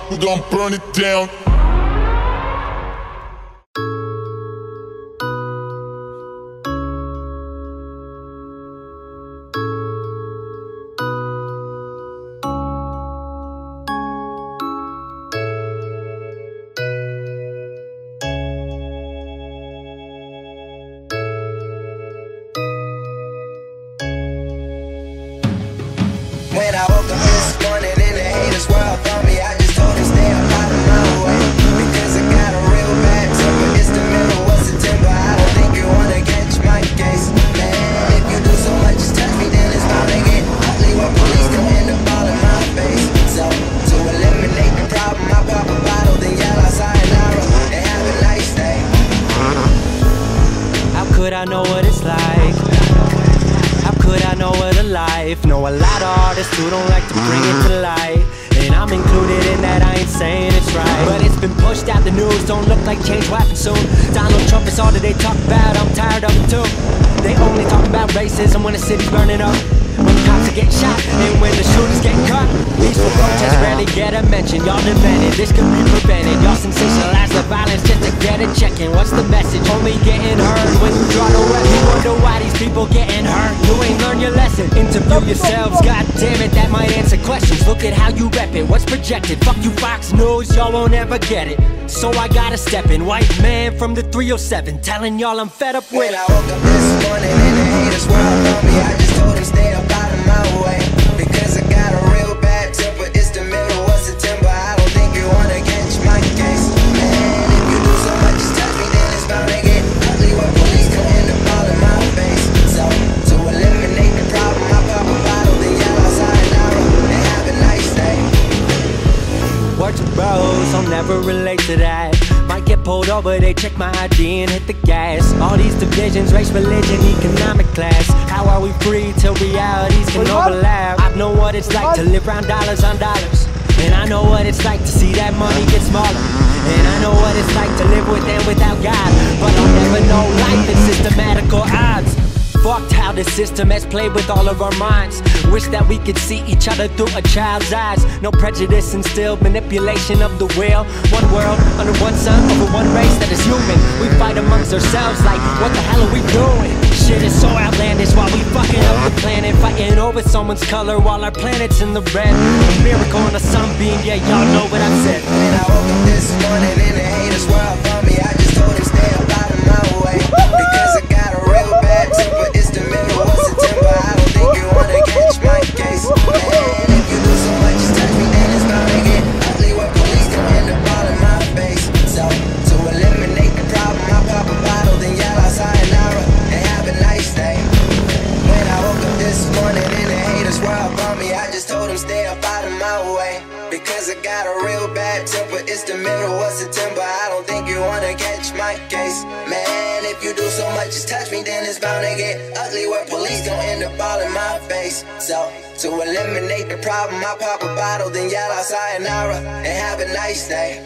we gon' burn it down. When I woke up this morning and the haters were up on me, I just told them stay up out of my way, because I got a real bad temper. It's the middle of September, I don't think you wanna catch my case. Man, if you do so much as touch me, then it's bound to get ugly when police come end up all in my face. So, to eliminate the problem, I pop a bottle, then yell out sayonara, and have a nice day. How could I know what it's like? How could I know what a life? Know a lot of artists who don't like to bring it to light, and I'm included in that, I ain't saying it's right, but it's been pushed out the news, don't look like change will happen soon. Donald Trump is all that they talk about, I'm tired of it too. They only talk about racism when the city's burning up, when the cops are getting shot, and when the shooters get caught. Peaceful protests rarely get a mention. Y'all demanded this could be prevented. Y'all sensationalize the violence just to get a check-in. What's the message? Only getting heard when you draw the weapon. You wonder why these people getting hurt. You ain't learned your lesson. Interview yourselves, god damn it, that might answer questions. Look at how you rep it, what's projected. Fuck you Fox News, y'all won't ever get it. So I gotta step in, white man from the 307, telling y'all I'm fed up with it. When I woke up this morning and the haters were up on me, I just told them stay up out of my way, because I got a real bad temper. It's the middle of September, I don't think you wanna catch my case. Man, if you do so much as touch me, then it's bound to get ugly when police come end up all in my face. So, to eliminate the problem, I pop a bottle, then yell out sayonara, and have a nice day. Word to bros, I'll never relate to that. Might get pulled over, they check my ID and hit the gas. All these divisions, race, religion, economic class. How are we free till realities can overlap? I know what it's like to live round dollars on dollars, and I know what it's like to see that money get smaller, and I know what it's like to live with and without God, but I'll never know life in systematical odds. Fucked how the system has played with all of our minds. Wish that we could see each other through a child's eyes. No prejudice instilled, manipulation of the will. One world, under one sun, over one race that is human. We fight amongst ourselves like, what the hell are we doing? Shit is so outlandish while we fucking up the planet, fighting over someone's color while our planet's in the red. A miracle and a sunbeam, yeah, y'all know what I've said. When I woke up this morning and the haters were up on me, I just told them stay up out of my way, because I got a real bad temper. It's the middle of September, I don't think you wanna catch my case. Man, if you do so much as touch me, then it's bound to get ugly when police come end up all in my face. So, to eliminate the problem, I pop a bottle, then yell out sayonara, and have a nice day. When I woke up this morning and the haters were up on me, I just told them stay up out of my way, because I got a real bad temper. It's the middle of September, I don't think you wanna catch my case. Man, if you do so much as touch me, then it's bound to get ugly where police gon' end up all in my face. So, to eliminate the problem, I pop a bottle, then yell out sayonara, and have a nice day.